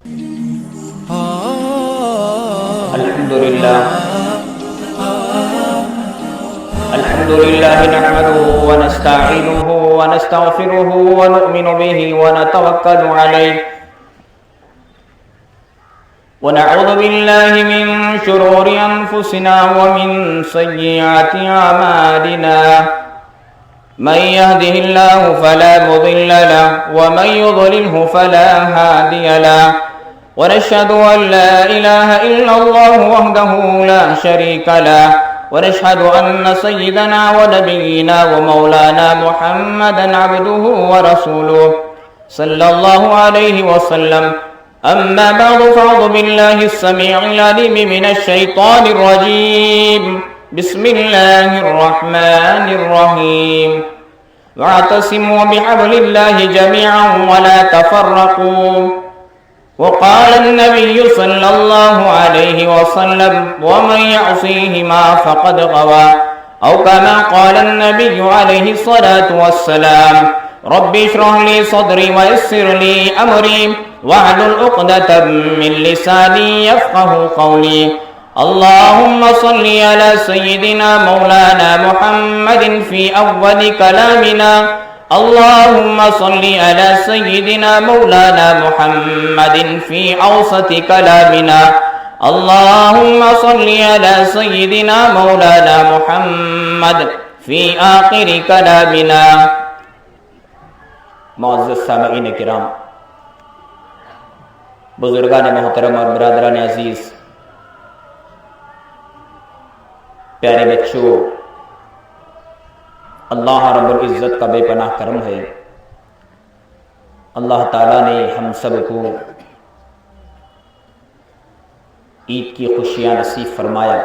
الحمد لله نحمده ونستعينه ونستغفره ونؤمن به ونتوكل عليه ونعوذ بالله من شرور أنفسنا ومن سيئات أعمالنا من يهده الله فلا مضل له ومن يضلله فلا هادي له ونشهد أن لا إله إلا الله وحده لا شريك له ونشهد أن سيدنا ونبينا ومولانا محمدا عبده ورسوله صلى الله عليه وسلم. أما بعد فأعوذ بالله السميع العليم من الشيطان الرجيم. بسم الله الرحمن الرحيم. واعتصموا بحبل الله جميعا ولا تفرقوا. وقال النبي صلى الله عليه وسلم ومن يعصيهما فقد غوى أو كما قال النبي عليه الصلاة والسلام. رب اشرح لي صدري ويسر لي أمري واحلل عقدة من لساني يفقه قولي. اللهم صل على سيدنا مولانا محمد في أول كلامنا. اللهم صل على سيدنا مولانا محمد في أوسط كلامنا. اللهم صل على سيدنا مولانا محمد في آخر كلامنا. معزز سامعین کرام، بزرگان محترم اور برادران عزیز، پیارے بچوں، اللہ رب العزت کا بے پناہ کرم ہے. اللہ تعالیٰ نے ہم سب کو عید کی خوشیاں نصیب فرمایا.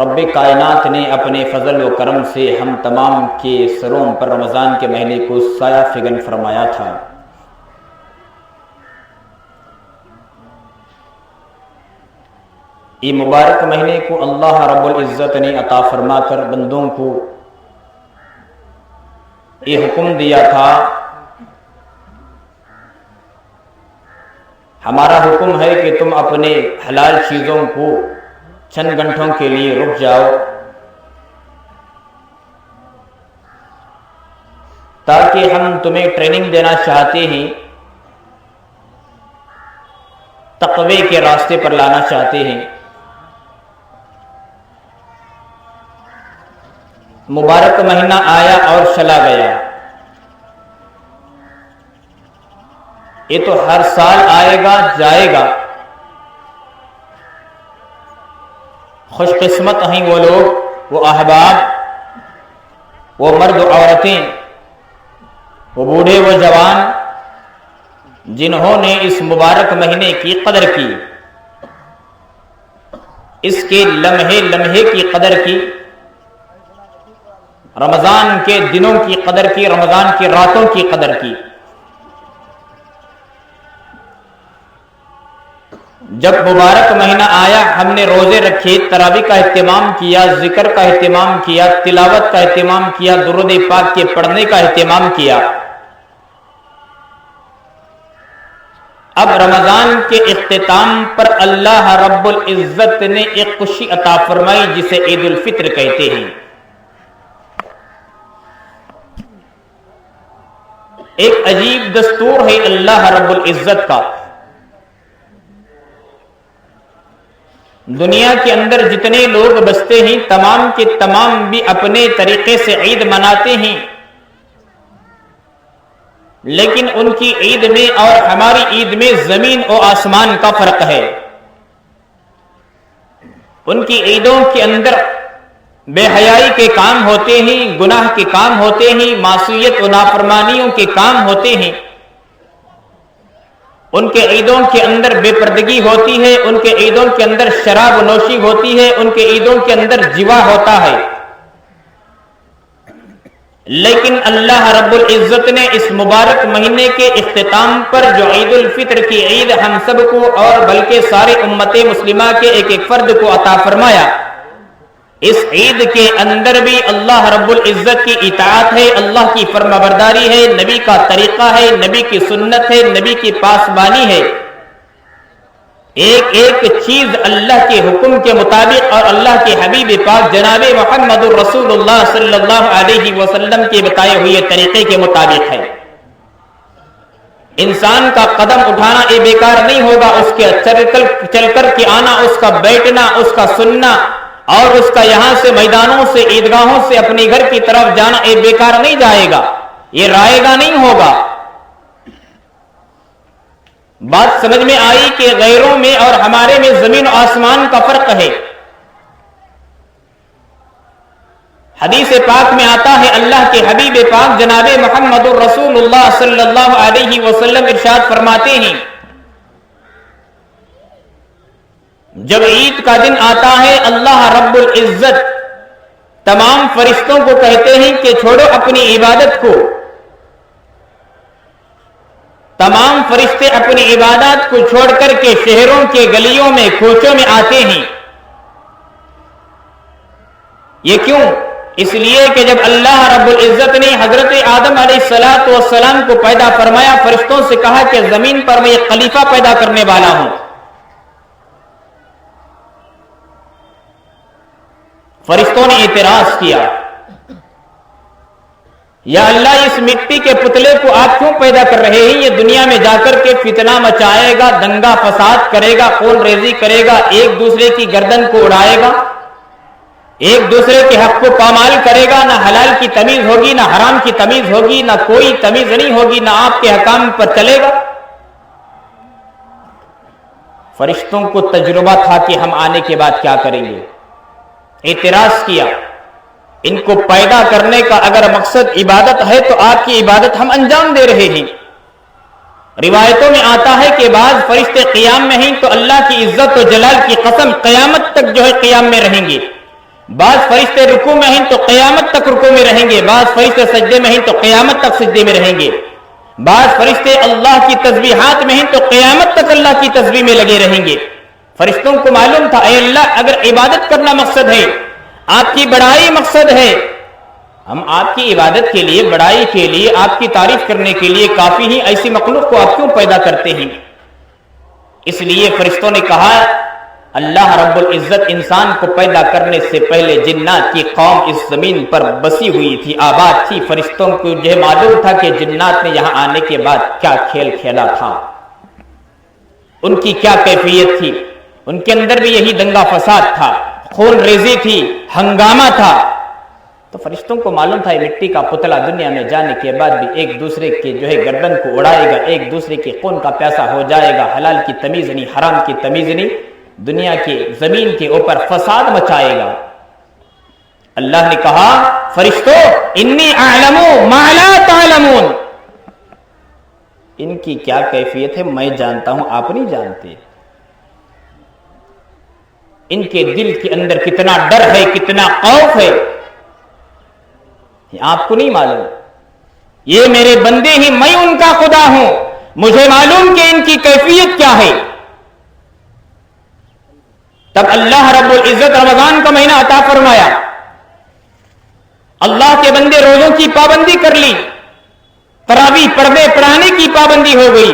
رب کائنات نے اپنے فضل و کرم سے ہم تمام کے سروں پر رمضان کے مہینے کو سایہ فگن فرمایا تھا. یہ مبارک مہینے کو اللہ رب العزت نے عطا فرما کر بندوں کو یہ حکم دیا تھا، ہمارا حکم ہے کہ تم اپنے حلال چیزوں کو چند گھنٹوں کے لیے رک جاؤ تاکہ ہم تمہیں ٹریننگ دینا چاہتے ہیں، تقوی کے راستے پر لانا چاہتے ہیں. مبارک مہینہ آیا اور چلا گیا. یہ تو ہر سال آئے گا جائے گا. خوش قسمت ہیں وہ لوگ، وہ احباب، وہ مرد و عورتیں، وہ بوڑھے و جوان جنہوں نے اس مبارک مہینے کی قدر کی، اس کے لمحے لمحے کی قدر کی، رمضان کے دنوں کی قدر کی، رمضان کی راتوں کی قدر کی. جب مبارک مہینہ آیا ہم نے روزے رکھے، تراویح کا اہتمام کیا، ذکر کا اہتمام کیا، تلاوت کا اہتمام کیا، درود پاک کے پڑھنے کا اہتمام کیا. اب رمضان کے اختتام پر اللہ رب العزت نے ایک خوشی عطا فرمائی جسے عید الفطر کہتے ہیں. ایک عجیب دستور ہے اللہ رب العزت کا. دنیا کے اندر جتنے لوگ بستے ہیں تمام کے تمام بھی اپنے طریقے سے عید مناتے ہیں، لیکن ان کی عید میں اور ہماری عید میں زمین و آسمان کا فرق ہے. ان کی عیدوں کے اندر بے حیائی کے کام ہوتے ہیں، گناہ کے کام ہوتے ہیں، معصیت و نافرمانیوں کے کام ہوتے ہیں. ان کے عیدوں کے اندر بے پردگی ہوتی ہے، ان کے عیدوں کے اندر شراب نوشی ہوتی ہے، ان کے عیدوں کے اندر جوا ہوتا ہے. لیکن اللہ رب العزت نے اس مبارک مہینے کے اختتام پر جو عید الفطر کی عید ہم سب کو اور بلکہ سارے امت مسلمہ کے ایک ایک فرد کو عطا فرمایا، اس عید کے اندر بھی اللہ رب العزت کی اطاعت ہے، اللہ کی فرمانبرداری ہے، نبی کا طریقہ ہے، نبی کی سنت ہے، نبی کی پاسبانی ہے۔ ایک ایک چیز اللہ کے حکم کے مطابق اور اللہ کے حبیب پاک جناب محمد رسول اللہ صلی اللہ علیہ وسلم کے بتائے ہوئے طریقے کے مطابق ہے۔ انسان کا قدم اٹھانا یہ بیکار نہیں ہوگا، اس کے چل کر کے آنا، اس کا بیٹھنا، اس کا سننا اور اس کا یہاں سے میدانوں سے عیدگاہوں سے اپنے گھر کی طرف جانا یہ بیکار نہیں جائے گا، یہ رائے گا نہیں ہوگا۔ بات سمجھ میں آئی کہ غیروں میں اور ہمارے میں زمین و آسمان کا فرق ہے۔ حدیث پاک میں آتا ہے، اللہ کے حبیب پاک جناب محمد رسول اللہ صلی اللہ علیہ وسلم ارشاد فرماتے ہیں، جب عید کا دن آتا ہے اللہ رب العزت تمام فرشتوں کو کہتے ہیں کہ چھوڑو اپنی عبادت کو۔ تمام فرشتے اپنی عبادات کو چھوڑ کر کے شہروں کے گلیوں میں کوچوں میں آتے ہیں۔ یہ کیوں؟ اس لیے کہ جب اللہ رب العزت نے حضرت آدم علیہ السلام کو پیدا فرمایا، فرشتوں سے کہا کہ زمین پر میں ایک خلیفہ پیدا کرنے والا ہوں۔ فرشتوں نے اعتراض کیا، یا اللہ اس مٹی کے پتلے کو آپ کیوں پیدا کر رہے ہیں؟ یہ دنیا میں جا کر کے فتنہ مچائے گا، دنگا فساد کرے گا، خون ریزی کرے گا، ایک دوسرے کی گردن کو اڑائے گا، ایک دوسرے کے حق کو پامال کرے گا، نہ حلال کی تمیز ہوگی، نہ حرام کی تمیز ہوگی، نہ کوئی تمیز نہیں ہوگی، نہ آپ کے حکام پر چلے گا۔ فرشتوں کو تجربہ تھا کہ ہم آنے کے بعد کیا کریں گے، اعتراض کیا۔ ان کو پیدا کرنے کا اگر مقصد عبادت ہے تو آپ کی عبادت ہم انجام دے رہے ہیں۔ روایتوں میں آتا ہے کہ بعض فرشتے قیام میں ہیں تو اللہ کی عزت و جلال کی قسم قیامت تک جو ہے قیام میں رہیں گے، بعض فرشتے رکوع میں ہیں تو قیامت تک رکوع میں رہیں گے، بعض فرشتے سجدے میں ہیں تو قیامت تک سجدے میں رہیں گے، بعض فرشتے اللہ کی تسبیحات میں ہیں تو قیامت تک اللہ کی تسبیح میں لگے رہیں گے۔ فرشتوں کو معلوم تھا اے اللہ اگر عبادت کرنا مقصد ہے، آپ کی بڑائی مقصد ہے، ہم آپ کی عبادت کے لیے، بڑائی کے لیے، آپ کی تعریف کرنے کے لیے کافی ہی ایسی مخلوق کو آپ کیوں پیدا کرتے ہیں؟ اس لیے فرشتوں نے کہا اللہ رب العزت انسان کو پیدا کرنے سے پہلے جنات کی قوم اس زمین پر بسی ہوئی تھی، آباد تھی۔ فرشتوں کو یہ معلوم تھا کہ جنات نے یہاں آنے کے بعد کیا کھیل کھیلا تھا، ان کی کیا کیفیت تھی، ان کے اندر بھی یہی دنگا فساد تھا، خون ریزی تھی، ہنگامہ تھا۔ تو فرشتوں کو معلوم تھا یہ مٹی کا پتلا دنیا میں جانے کے بعد بھی ایک دوسرے کے جو ہے گردن کو اڑائے گا، ایک دوسرے کے خون کا پیاسا ہو جائے گا، حلال کی تمیز نہیں، حرام کی تمیز نہیں، دنیا کی زمین کے اوپر فساد مچائے گا۔ اللہ نے کہا فرشتوں انی اعلم ما لا تعلمون، ان کی کیا کیفیت ہے میں جانتا ہوں، آپ نہیں جانتے۔ ان کے دل کے اندر کتنا ڈر ہے، کتنا خوف ہے، آپ کو نہیں معلوم۔ یہ میرے بندے ہیں، میں ان کا خدا ہوں، مجھے معلوم کہ ان کی کیفیت کیا ہے۔ تب اللہ رب العزت رمضان کا مہینہ عطا فرمایا، اللہ کے بندے روزوں کی پابندی کر لی، تراویح پردے پڑھانے کی پابندی ہو گئی،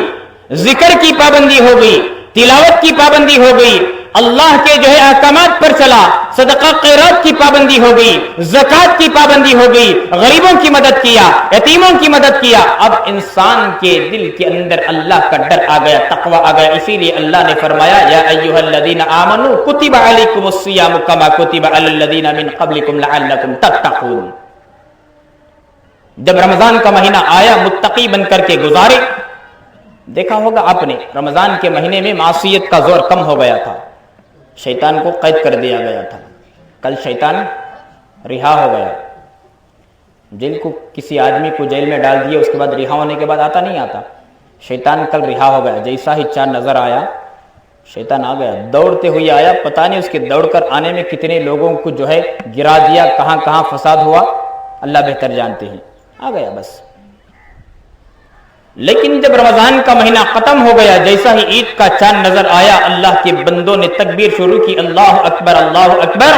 ذکر کی پابندی ہو گئی، تلاوت کی پابندی ہو گئی، اللہ کے جو ہے احکامات پر چلا، صدقہ خیرات کی پابندی ہو گئی، زکوٰۃ کی پابندی ہو گئی، غریبوں کی مدد کیا، یتیموں کی مدد کیا۔ اب انسان کے دل کے اندر اللہ کا ڈر آ گیا، تقوی آ گیا۔ اسی لیے اللہ نے فرمایا یا ایھا الذین آمنوا کتب علیکم الصیام کما کتب علی الذین من قبلکم لعلکم تتقون۔ جب رمضان کا مہینہ آیا متقی بن کر کے گزارے۔ دیکھا ہوگا آپ نے رمضان کے مہینے میں معصیت کا زور کم ہو گیا تھا، شیطان کو قید کر دیا گیا تھا۔ کل شیطان رہا ہو گیا، جیل کو کسی آدمی کو جیل میں ڈال دیا، اس کے بعد رہا ہونے کے بعد آتا نہیں آتا، شیطان کل رہا ہو گیا۔ جیسا ہی چاند نظر آیا شیطان آ گیا، دوڑتے ہوئے آیا، پتہ نہیں اس کے دوڑ کر آنے میں کتنے لوگوں کو جو ہے گرا دیا، کہاں کہاں فساد ہوا اللہ بہتر جانتے ہیں، آ گیا بس۔ لیکن جب رمضان کا مہینہ ختم ہو گیا، جیسا ہی عید کا چاند نظر آیا، اللہ کے بندوں نے تکبیر شروع کی، اللہ اکبر اللہ اکبر،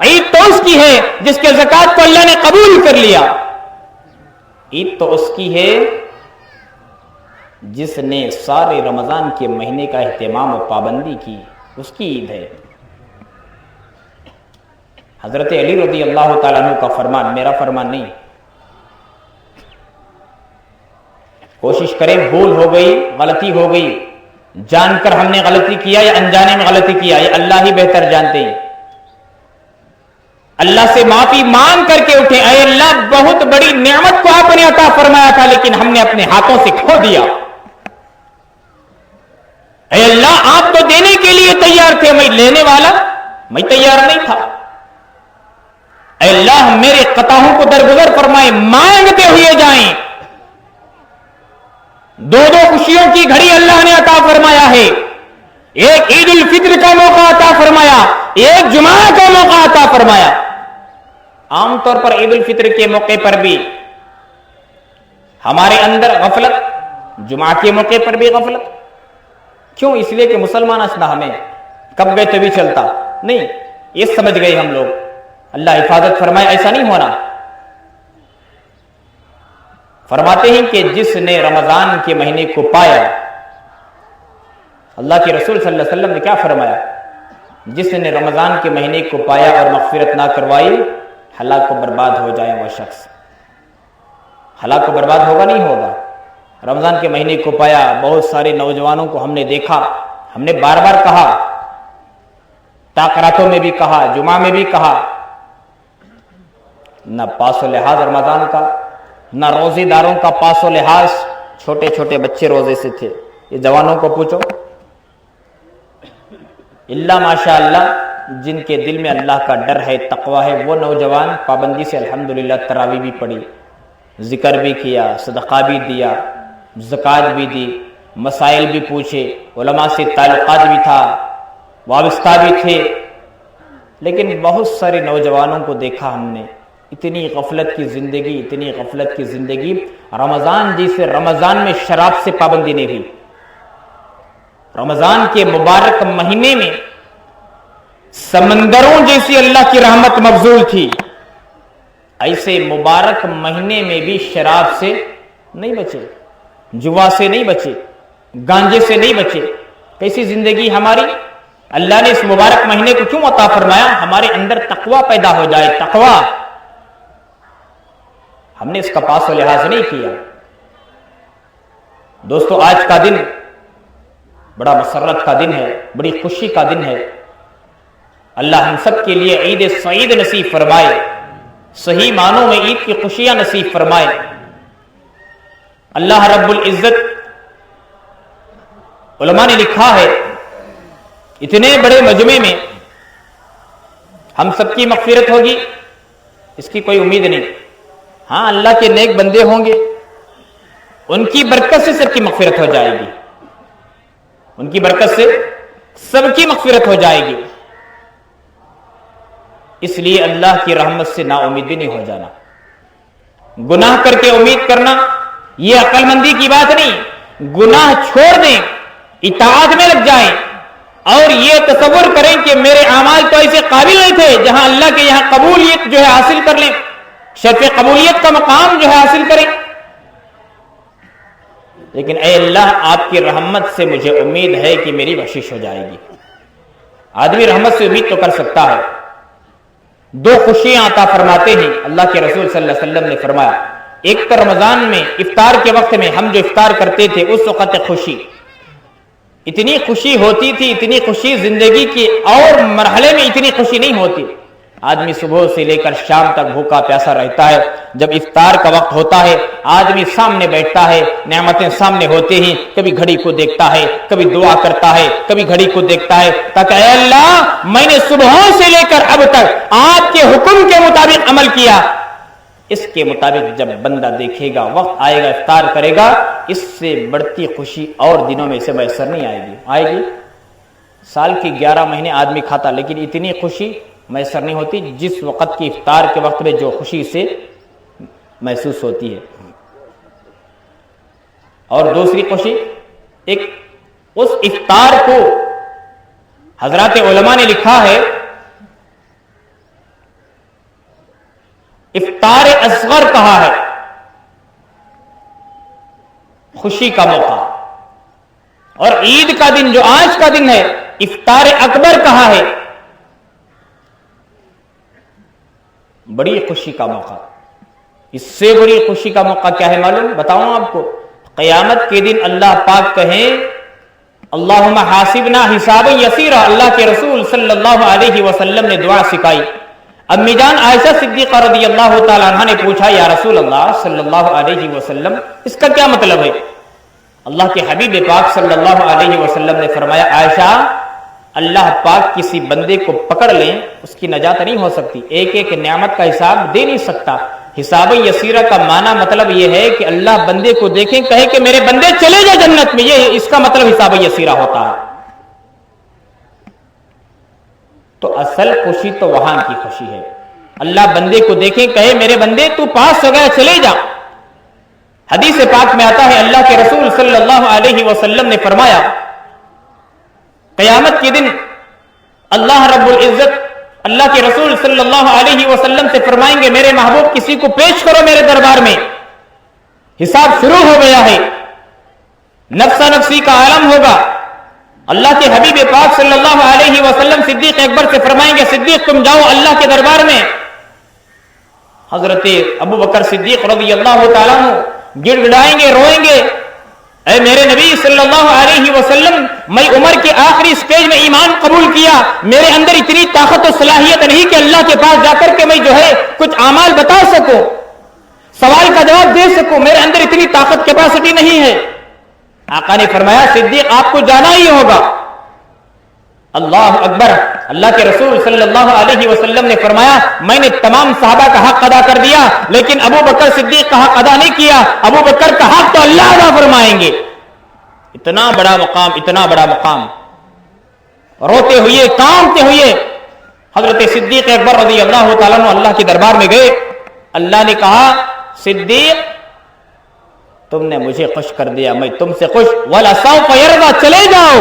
عید تو اس کی ہے جس کے زکات کو اللہ نے قبول کر لیا. عید تو اس کی ہے جس نے سارے رمضان کے مہینے کا اہتمام و پابندی کی، اس کی عید ہے. حضرت علی رضی اللہ تعالیٰ عنہ کا فرمان، میرا فرمان نہیں. کوشش کریں، بھول ہو گئی، غلطی ہو گئی، جان کر ہم نے غلطی کیا یا انجانے میں غلطی کیا، یہ اللہ ہی بہتر جانتے ہیں. اللہ سے معافی مانگ کر کے اٹھے، اے اللہ بہت بڑی نعمت کو آپ نے عطا فرمایا تھا لیکن ہم نے اپنے ہاتھوں سے کھو دیا. اے اللہ آپ تو دینے کے لیے تیار تھے، میں لینے والا میں تیار نہیں تھا. اے اللہ میرے خطاؤں کو درگزر فرمائے، مانگتے ہوئے جائیں. دو خوشیوں کی گھڑی اللہ نے عطا فرمایا ہے. ایک عید الفطر کا موقع عطا فرمایا، ایک جمعہ کا موقع عطا فرمایا. عام طور پر عید الفطر کے موقع پر بھی ہمارے اندر غفلت، جمعہ کے موقع پر بھی غفلت. کیوں؟ اس لیے کہ مسلمان اسنا ہمیں کب گئے تبھی چلتا نہیں، یہ سمجھ گئے ہم لوگ. اللہ حفاظت فرمائے، ایسا نہیں ہونا. فرماتے ہیں کہ جس نے رمضان کے مہینے کو پایا، اللہ کے رسول صلی اللہ علیہ وسلم نے کیا فرمایا؟ جس نے رمضان کے مہینے کو پایا اور مغفرت نہ کروائی، ہلاک و برباد ہو جائے وہ شخص. ہلاک و برباد ہوگا نہیں ہوگا. رمضان کے مہینے کو پایا، بہت سارے نوجوانوں کو ہم نے دیکھا، ہم نے بار بار کہا، تاقراتوں میں بھی کہا، جمعہ میں بھی کہا، نہ پاس و لحاظ رمضان کا، نہ روزے داروں کا پاس و لحاظ. چھوٹے چھوٹے بچے روزے سے تھے. یہ جوانوں کو پوچھو، اللہ ماشاء اللہ جن کے دل میں اللہ کا ڈر ہے، تقوی ہے، وہ نوجوان پابندی سے الحمدللہ تراویح بھی پڑھی، ذکر بھی کیا، صدقہ بھی دیا، زکات بھی دی، مسائل بھی پوچھے، علماء سے تعلقات بھی تھا، وابستہ بھی تھے. لیکن بہت سارے نوجوانوں کو دیکھا ہم نے، اتنی غفلت کی زندگی، اتنی غفلت کی زندگی. رمضان جیسے رمضان میں شراب سے پابندی نہیں ہوئی، رمضان کے مبارک مہینے میں سمندروں جیسی اللہ کی رحمت مبذول تھی، ایسے مبارک مہینے میں بھی شراب سے نہیں بچے، جوا سے نہیں بچے، گانجے سے نہیں بچے. کیسی زندگی ہماری؟ اللہ نے اس مبارک مہینے کو کیوں عطا فرمایا؟ ہمارے اندر تقوی پیدا ہو جائے. تقوی ہم نے اس کا پاس و لحاظ نہیں کیا. دوستو آج کا دن بڑا مسرت کا دن ہے، بڑی خوشی کا دن ہے. اللہ ہم سب کے لیے عید سعید نصیب فرمائے، صحیح معنوں میں عید کی خوشیاں نصیب فرمائے. اللہ رب العزت، علماء نے لکھا ہے اتنے بڑے مجمع میں ہم سب کی مغفرت ہوگی اس کی کوئی امید نہیں. ہاں اللہ کے نیک بندے ہوں گے، ان کی برکت سے سب کی مغفرت ہو جائے گی، ان کی برکت سے سب کی مغفرت ہو جائے گی. اس لیے اللہ کی رحمت سے نا امید بھی نہیں ہو جانا. گناہ کر کے امید کرنا یہ عقل مندی کی بات نہیں. گناہ چھوڑ دیں، اطاعت میں لگ جائیں اور یہ تصور کریں کہ میرے اعمال تو ایسے قابل نہیں تھے جہاں اللہ کے یہاں قبولیت جو ہے حاصل کر لیں، شرف قبولیت کا مقام جو ہے حاصل کریں. لیکن اے اللہ آپ کی رحمت سے مجھے امید ہے کہ میری بخشش ہو جائے گی. آدمی رحمت سے امید تو کر سکتا ہے. دو خوشیاں عطا فرماتے ہیں اللہ کے رسول صلی اللہ علیہ وسلم نے فرمایا. ایک تو رمضان میں افطار کے وقت میں ہم جو افطار کرتے تھے اس وقت خوشی، اتنی خوشی ہوتی تھی، اتنی خوشی زندگی کی اور مرحلے میں اتنی خوشی نہیں ہوتی. آدمی صبح سے لے کر شام تک بھوکا پیاسا رہتا ہے. جب افطار کا وقت ہوتا ہے آدمی سامنے بیٹھتا ہے، نعمتیں سامنے ہوتے ہیں، کبھی گھڑی کو دیکھتا ہے، کبھی دعا کرتا ہے، کبھی گھڑی کو دیکھتا ہے تاکہ اے اللہ میں نے صبح سے لے کر اب تک آپ کے حکم کے مطابق عمل کیا. اس کے مطابق جب بندہ دیکھے گا، وقت آئے گا افطار کرے گا، اس سے بڑھتی خوشی اور دنوں میں اسے میسر نہیں آئے گی. آئے گی؟ سال کی 11 مہینے آدمی کھاتا لیکن اتنی خوشی میسر نہیں ہوتی جس وقت کی افطار کے وقت میں جو خوشی سے محسوس ہوتی ہے. اور دوسری خوشی، ایک اس افطار کو حضرات علماء نے لکھا ہے افطار اصغر کہا ہے، خوشی کا موقع، اور عید کا دن جو آج کا دن ہے افطار اکبر کہا ہے، بڑی خوشی کا موقع۔ اس سے بڑی خوشی کا موقع کیا ہے معلوم؟ بتاؤں آپ کو، قیامت کے دن اللہ پاک کہیں اللہم حاسبنا حسابا یسیرا، اللہ کے رسول صلی اللہ علیہ وسلم نے دعا سکھائی۔ امی جان عائشہ صدیقہ رضی اللہ تعالی عنہ نے پوچھا یا رسول اللہ صلی اللہ علیہ وسلم اس کا کیا مطلب ہے؟ اللہ کے حبیب پاک صلی اللہ علیہ وسلم نے فرمایا عائشہ، اللہ پاک کسی بندے کو پکڑ لیں اس کی نجات نہیں ہو سکتی، ایک ایک نعمت کا حساب دے نہیں سکتا۔ حساب یسیرہ کا معنی مطلب یہ ہے کہ اللہ بندے کو دیکھیں کہے کہ میرے بندے چلے جا جنت میں، یہ اس کا مطلب حساب یسیرہ ہوتا ہے۔ تو اصل خوشی تو وہاں کی خوشی ہے، اللہ بندے کو دیکھیں کہے میرے بندے تو پاس ہو گیا چلے جا۔ حدیث پاک میں آتا ہے اللہ کے رسول صلی اللہ علیہ وسلم نے فرمایا قیامت کے دن اللہ رب العزت اللہ کے رسول صلی اللہ علیہ وسلم سے فرمائیں گے میرے محبوب کسی کو پیش کرو میرے دربار میں، حساب شروع ہو گیا ہے، نفسا نفسی کا عالم ہوگا۔ اللہ کے حبیب پاک صلی اللہ علیہ وسلم صدیق اکبر سے فرمائیں گے صدیق تم جاؤ اللہ کے دربار میں۔ حضرت ابو بکر صدیق رضی اللہ تعالیٰ عنہ گڑ گڑائیں گے، روئیں گے، اے میرے نبی صلی اللہ علیہ وسلم میں عمر کے آخری سٹیج میں ایمان قبول کیا، میرے اندر اتنی طاقت و صلاحیت نہیں کہ اللہ کے پاس جا کر کے میں جو ہے کچھ اعمال بتا سکوں، سوال کا جواب دے سکوں، میرے اندر اتنی طاقت کیپیسٹی نہیں ہے۔ آقا نے فرمایا صدیق آپ کو جانا ہی ہوگا۔ اللہ اکبر، اللہ کے رسول صلی اللہ علیہ وسلم نے فرمایا میں نے تمام صحابہ کا حق ادا کر دیا لیکن ابو بکر صدیق کا حق ادا نہیں کیا، ابو بکر کا حق تو اللہ ادا فرمائیں گے۔ اتنا بڑا مقام، اتنا بڑا مقام، روتے ہوئے کانپتے ہوئے حضرت صدیق اکبر رضی اللہ تعالیٰ عنہ اللہ کے دربار میں گئے۔ اللہ نے کہا صدیق تم نے مجھے خوش کر دیا، میں تم سے خوش، وَلَا سَوْفَ يَرْضَى، چلے جاؤ،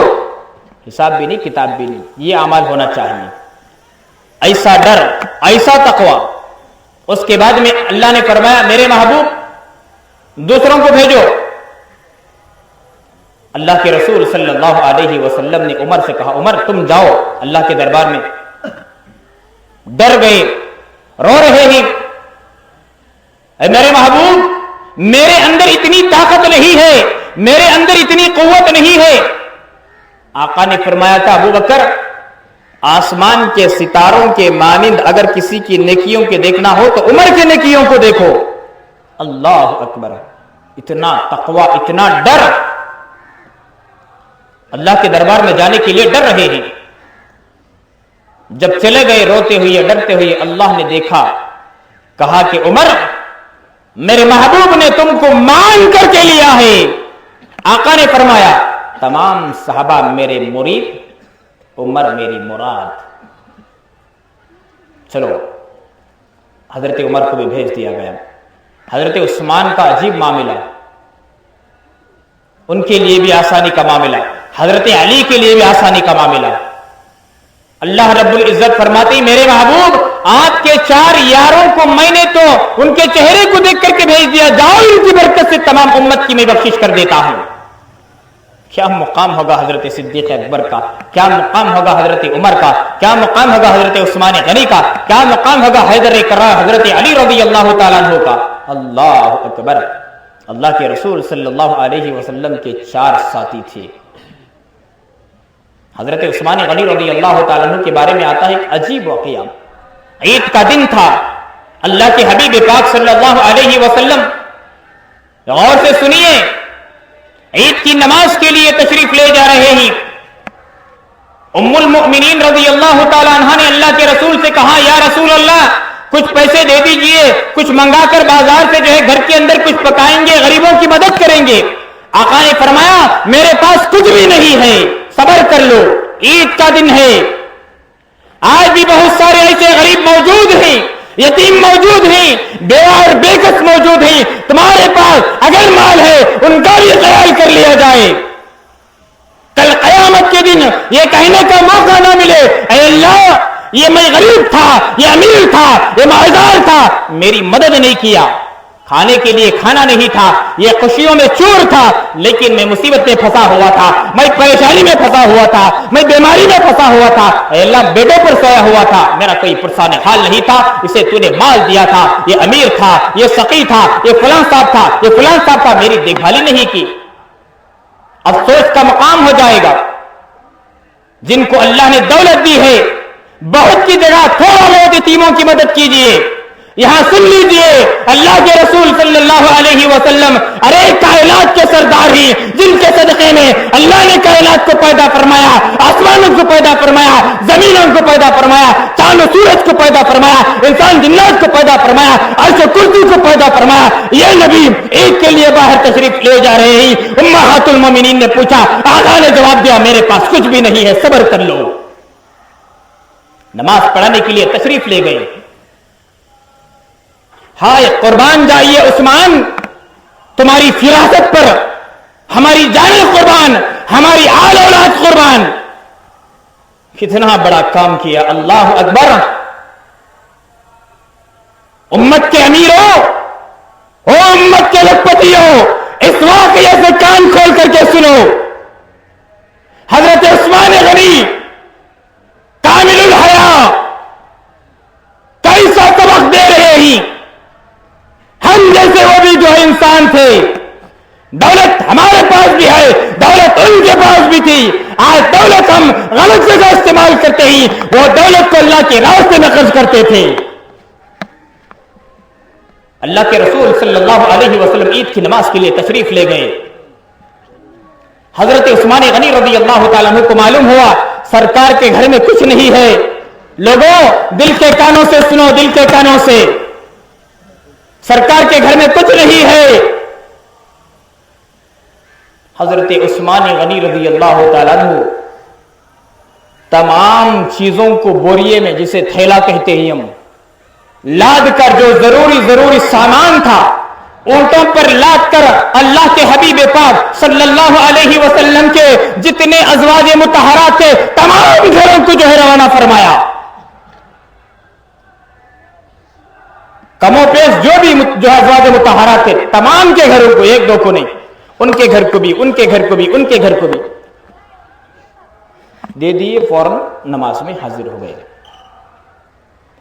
حساب بھی نہیں کتاب بھی نہیں، یہ عمل ہونا چاہیے، ایسا ڈر، ایسا تقوی۔ اس کے بعد میں اللہ نے فرمایا میرے محبوب دوسروں کو بھیجو۔ اللہ کے رسول صلی اللہ علیہ وسلم نے عمر سے کہا عمر تم جاؤ اللہ کے دربار میں۔ ڈر گئے، رو رہے ہیں، اے میرے محبوب میرے اندر اتنی طاقت نہیں ہے، میرے اندر اتنی قوت نہیں ہے۔ آقا نے فرمایا تھا ابو بکر آسمان کے ستاروں کے مانند اگر کسی کی نیکیوں کے دیکھنا ہو تو عمر کے نیکیوں کو دیکھو۔ اللہ اکبر، اتنا تقوی، اتنا ڈر، اللہ کے دربار میں جانے کے لیے ڈر رہے ہیں۔ جب چلے گئے روتے ہوئے ڈرتے ہوئے، اللہ نے دیکھا، کہا کہ عمر میرے محبوب نے تم کو مان کر کے لیا ہے۔ آقا نے فرمایا تمام صحابہ میرے مرید، عمر میری مراد، چلو۔ حضرت عمر کو بھی بھیج دیا گیا۔ حضرت عثمان کا عجیب معاملہ، ان کے لیے بھی آسانی کا معاملہ، حضرت علی کے لیے بھی آسانی کا معاملہ۔ اللہ رب العزت فرماتے میرے محبوب آپ کے 4 یاروں کو میں نے تو ان کے چہرے کو دیکھ کر کے بھیج دیا، جاؤ ان کی برکت سے تمام امت کی میں بخشش کر دیتا ہوں۔ کیا مقام ہوگا حضرت صدیق اکبر کا، کیا مقام ہوگا حضرت عمر کا، کیا مقام ہوگا حضرت عثمان غنی کا، کیا مقام ہوگا حیدر کرار حضرت علی رضی اللہ تعالیٰ عنہ کا۔ اللہ اکبر، اللہ کے رسول صلی اللہ علیہ وسلم کے 4 ساتھی تھے۔ حضرت عثمان غنی رضی اللہ تعالیٰ عنہ کے بارے میں آتا ہے ایک عجیب واقعہ۔ عید کا دن تھا، اللہ کے حبیب پاک صلی اللہ علیہ وسلم غور سے سنیے، عید کی نماز کے لیے تشریف لے جا رہے ہیں۔ ام المؤمنین رضی اللہ تعالیٰ عنہ نے اللہ کے رسول سے کہا یا رسول اللہ کچھ پیسے دے دیجئے، کچھ منگا کر بازار سے جو ہے گھر کے اندر کچھ پکائیں گے، غریبوں کی مدد کریں گے۔ آقا نے فرمایا میرے پاس کچھ بھی نہیں ہے، صبر کر لو، عید کا دن ہے، آج بھی بہت سارے ایسے غریب موجود ہیں، یتیم موجود ہیں، بیوہ اور بے کس موجود ہیں، تمہارے پاس اگر مال ہے ان کا بھی خیال کر لیا جائے، کل قیامت کے دن یہ کہنے کا موقع نہ ملے اے اللہ یہ میں غریب تھا، یہ امیر تھا، یہ مالدار تھا، میری مدد نہیں کیا، کھانے کے لیے کھانا نہیں تھا، یہ خوشیوں میں چور تھا، لیکن میں مصیبت میں پھنسا ہوا تھا، میں پریشانی میں پھنسا ہوا تھا، میں بیماری میں پھنسا ہوا تھا، اے اللہ بیٹوں پر سویا ہوا تھا، میرا کوئی پرسان حال نہیں تھا، اسے تو نے مال دیا تھا، یہ امیر تھا، یہ سقی تھا، یہ فلاں صاحب تھا، یہ فلاں صاحب تھا، میری دیکھ بھالی نہیں کی۔ افسوس کا مقام ہو جائے گا جن کو اللہ نے دولت دی ہے، بہت کی جگہ تھوڑا بہت یتیموں کی مدد کیجیے۔ یہاں سن لیجئے اللہ کے رسول صلی اللہ علیہ وسلم ارے کائنات کے سردار ہی، جن کے صدقے میں اللہ نے کائنات کو پیدا فرمایا، آسمانوں کو پیدا فرمایا، زمینوں کو پیدا فرمایا، چاند و سورج کو پیدا فرمایا، انسان جنات کو پیدا فرمایا، عرش و کرسی کو پیدا فرمایا، یہ نبی عید کے لیے باہر تشریف لے جا رہے ہیں۔ امہات المومنین نے پوچھا، آقا نے جواب دیا میرے پاس کچھ بھی نہیں ہے، صبر کر لو۔ نماز پڑھانے کے لیے تشریف لے گئے۔ ہائے قربان جائیے عثمان، تمہاری فراست پر ہماری جانیں قربان، ہماری آل اولاد قربان۔ کتنا بڑا کام کیا، اللہ اکبر۔ امت کے امیروں، او امت کے لکھپتیوں، اس واقعے سے کان کھول کر کے سنو۔ حضرت عثمان غنی کامل الحیا کیسا سبق دے رہے ہیں۔ ہم جیسے وہ بھی جو انسان تھے، دولت ہمارے پاس بھی ہے، دولت ان کے پاس بھی تھی، آج دولت ہم غلط جگہ استعمال کرتے ہیں، وہ دولت کو اللہ کے راستے میں خرچ کرتے تھے۔ اللہ کے رسول صلی اللہ علیہ وسلم عید کی نماز کے لیے تشریف لے گئے۔ حضرت عثمان غنی رضی اللہ تعالیٰ عنہ کو معلوم ہوا سرکار کے گھر میں کچھ نہیں ہے۔ لوگوں دل کے کانوں سے سنو، دل کے کانوں سے، سرکار کے گھر میں کچھ نہیں ہے۔ حضرت عثمان غنی رضی اللہ تعالیٰ عنہ تمام چیزوں کو بوریے میں، جسے تھیلا کہتے ہیں ہم، لاد کر جو ضروری سامان تھا اونٹوں پر لاد کر اللہ کے حبیب پاک صلی اللہ علیہ وسلم کے جتنے ازواج مطہرات تھے تمام گھروں کو جو ہے روانہ فرمایا۔ کم و بیش جو بھی جو ازواج مطہرات تھے تمام کے گھروں کو، ایک دو کو نہیں، ان کے گھر کو بھی، ان کے گھر کو بھی، ان کے گھر کو بھی دے دیے، فوراً نماز میں حاضر ہو گئے۔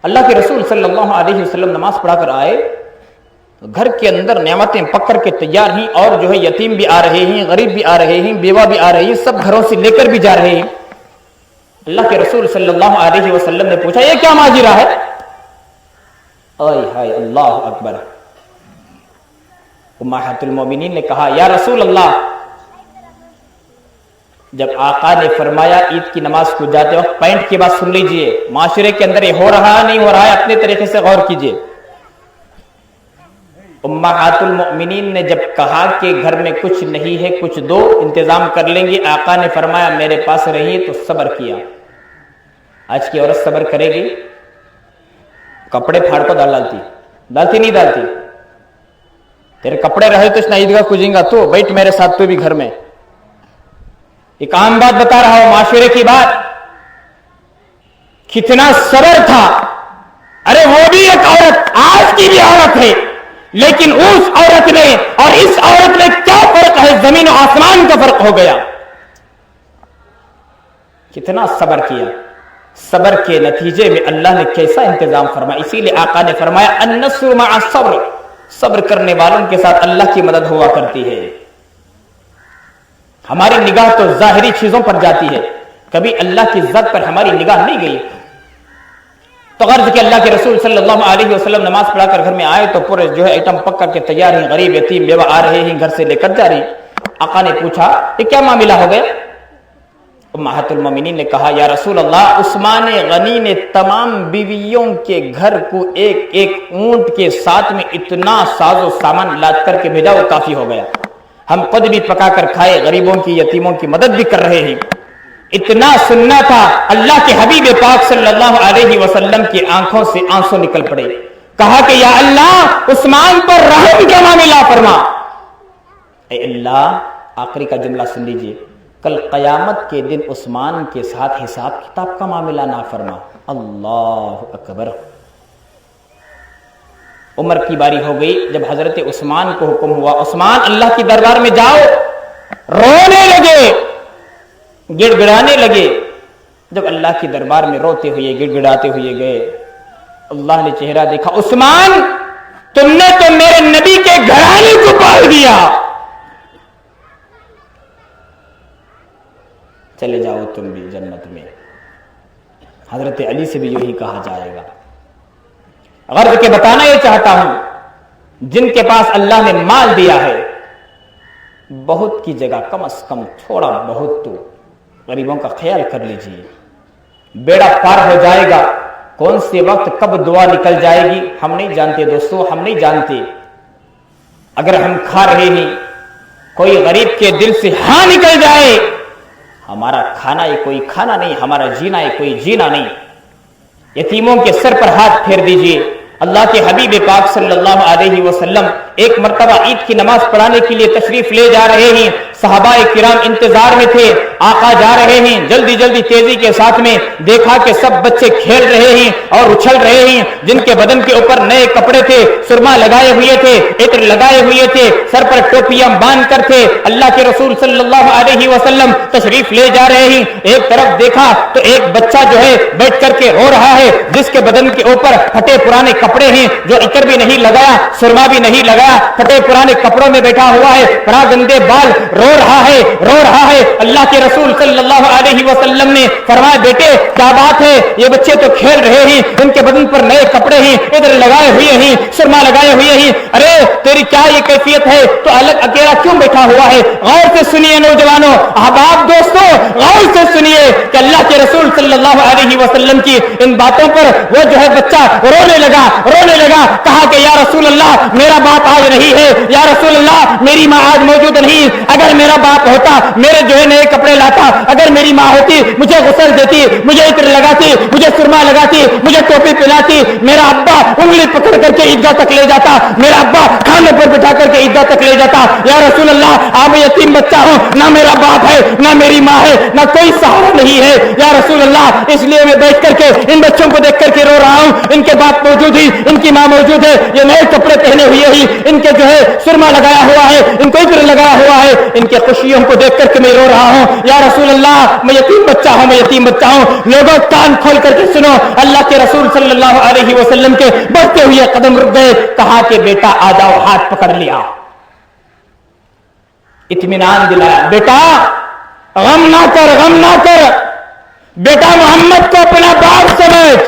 اللہ کے رسول صلی اللہ علیہ وسلم نماز پڑھا کر آئے، گھر کے اندر نعمتیں پک کر کے تیار ہیں، اور جو ہے یتیم بھی آ رہے ہیں، غریب بھی آ رہے ہیں، بیوہ بھی آ رہی ہیں، سب گھروں سے لے کر بھی جا رہے ہیں۔ اللہ کے رسول صلی اللہ علیہ وسلم نے پوچھا یہ کیا ماجرا ہے؟ آئے ہائے اللہ اکبر۔ امہات المومنین نے کہا یا رسول اللہ، جب آقا نے فرمایا عید کی نماز کو جاتے وقت پوائنٹ کی بات سن لیجئے، معاشرے کے اندر یہ ہو رہا نہیں ہو رہا ہے، اپنے طریقے سے غور کیجئے۔ امہات المؤمنین نے جب کہا کہ گھر میں کچھ نہیں ہے، کچھ دو، انتظام کر لیں گے، آقا نے فرمایا میرے پاس رہیے، تو صبر کیا۔ آج کی عورت صبر کرے گی؟ کپڑے پھاڑ کو ڈالتی نہیں ڈالتی؟ تیرے کپڑے رہے تو اس نے عیدگاہ کو جائیں گا، تو بیٹھ میرے ساتھ، تو بھی گھر میں۔ ایک عام بات بتا رہا ہوں، معاشرے کی بات، کتنا صبر تھا۔ ارے وہ بھی ایک عورت، آج کی بھی عورت ہے، لیکن اس عورت نے اور اس عورت میں کیا فرق ہے؟ زمین و آسمان کا فرق ہو گیا۔ کتنا صبر کیا، صبر کے نتیجے میں اللہ نے کیسا انتظام فرمایا۔ اسی لیے آقا نے فرمایا النصر مع الصبر، صبر کرنے والوں کے ساتھ اللہ کی مدد ہوا کرتی ہے۔ ہماری نگاہ تو ظاہری چیزوں پر جاتی ہے، کبھی اللہ کی ذات پر ہماری نگاہ نہیں گئی۔ تو غرض کہ اللہ کے رسول صلی اللہ علیہ وسلم نماز پڑھا کر گھر میں آئے تو پورے جو ہے ایٹم پک کر کے تیار ہیں، غریب یتیم بیوہ آ رہے ہیں، گھر سے لے کر جا رہی۔ آقا نے پوچھا یہ کیا معاملہ ہو گیا؟ امہات المومنین نے کہا یا رسول اللہ، عثمان غنی نے تمام بیویوں کے گھر کو ایک ایک اونٹ کے ساتھ میں اتنا ساز و سامان لاد کر کے بھیجا، وہ کافی ہو گیا۔ ہم خود بھی پکا کر کھائے، غریبوں کی یتیموں کی مدد بھی کر رہے ہیں۔ اتنا سننا تھا، اللہ کے حبیب پاک صلی اللہ علیہ وسلم کی آنکھوں سے آنسو نکل پڑے۔ کہا کہ یا اللہ عثمان پر رحم کا معاملہ فرما۔ اے اللہ، آخری کا جملہ سن لیجئے، کل قیامت کے دن عثمان کے ساتھ حساب کتاب کا معاملہ نہ فرما. اللہ اکبر. عمر کی باری ہو گئی. جب حضرت عثمان کو حکم ہوا عثمان اللہ کی دربار میں جاؤ, رونے لگے, گڑ گڑانے لگے. جب اللہ کی دربار میں روتے ہوئے گڑ گڑاتے ہوئے گئے, اللہ نے چہرہ دیکھا, عثمان تم نے تو میرے نبی کے گھرانے کو پال دیا, چلے جاؤ تم بھی جنت میں. حضرت علی سے بھی یہی کہا جائے گا. غرض کے بتانا یہ چاہتا ہوں, جن کے پاس اللہ نے مال دیا ہے, بہت کی جگہ کم از کم تھوڑا بہت تو غریبوں کا خیال کر لیجئے. بیڑا پار ہو جائے گا. کون سے وقت کب دعا نکل جائے گی ہم نہیں جانتے دوستو, ہم نہیں جانتے. اگر ہم کھا رہے ہیں, کوئی غریب کے دل سے ہاں نکل جائے, ہمارا کھانا یہ کوئی کھانا نہیں, ہمارا جینا یہ کوئی جینا نہیں. یتیموں کے سر پر ہاتھ پھیر دیجئے. اللہ کے حبیب پاک صلی اللہ علیہ وسلم ایک مرتبہ عید کی نماز پڑھانے کے لیے تشریف لے جا رہے ہیں. صحابہ کرام انتظار میں تھے. آقا جا رہے ہیں, جلدی جلدی تیزی کے ساتھ میں دیکھا کہ سب بچے کھیل رہے ہیں اور اچھل رہے ہیں. جن کے بدن کے اوپر نئے کپڑے تھے, سرما لگائے ہوئے تھے, عطر لگائے ہوئے تھے, سر پر ٹوپیاں باندھ کر تھے. اللہ کے رسول صلی اللہ علیہ وسلم تشریف لے جا رہے ہیں. ایک طرف دیکھا تو ایک بچہ جو ہے بیٹھ کر کے رو رہا ہے, جس کے بدن کے اوپر پھٹے پرانے کپڑے ہیں, جو عطر بھی نہیں لگایا, سرما بھی نہیں لگایا, پھٹے پرانے کپڑوں میں بیٹھا ہوا ہے, بڑا گندے بال, رو رہا ہے, رو رہا ہے. اللہ کے رسول صلی اللہ علیہ وسلم نے فرمایا, بیٹے کیا بات ہے, یہ بچے تو کھیل رہے ہیں, ان کے بدن پر نئے کپڑے ہیں, ادھر لگائے ہوئے ہیں, سرما لگائے ہوئے ہیں, ارے تیری کیا یہ کیفیت ہے, تو الگ اکیلا کیوں بیٹھا ہوا ہے؟ غور سے سنیے نوجوانوں, احباب, دوستوں, غور سے سنیے کہ اللہ کے رسول صلی اللہ علیہ وسلم کی ان باتوں پر وہ جو ہے بچہ رونے لگا, رونے لگا. کہا کہ یا رسول اللہ میرا باپ آج نہیں ہے, یا رسول اللہ میری ماں آج موجود نہیں, اگر میرا باپ ہوتا میرے جو ہے نئے کپڑے لاتا, اگر میری ماں ہوتی مجھے غسل دیتی, مجھے عطر لگاتی, مجھے سرما لگاتی, مجھے ٹوپی پلاتی, میرا ابا انگلی پکڑ کر کے عیدگاہ تک لے جاتا, میرا ابا کھانے پر بٹھا کر کے عیدگاہ تک لے جاتا. یا رسول اللہ آپ یتیم بچہ ہوں, نہ میرا باپ ہے, نہ میری ماں ہے, نہ کوئی سہارا نہیں ہے. یا رسول اللہ اس لیے میں بیٹھ کر کے ان بچوں کو دیکھ کر کے رو رہا ہوں, ان کے باپ موجود ہی, ان کی ماں موجود ہے, یہ نئے کپڑے پہنے ہوئے ہی, ان کے جو ہے سرما لگایا ہوا ہے, ان کو عطر لگایا ہوا ہے, ان کے خوشیوں کو دیکھ کر کے میں رو رہا ہوں. یا رسول اللہ میں یتیم بچہ ہوں, میں یتیم بچہ ہوں. لوگوں کان کھول کر کے سنو, اللہ کے رسول صلی اللہ علیہ وسلم کے بڑھتے ہوئے قدم رک گئے. کہا کہ بیٹا آ جاؤ, ہاتھ پکڑ لیا, اطمینان دلایا. بیٹا غم نہ کر, غم نہ کر, بیٹا محمد کو اپنا باپ سمجھ.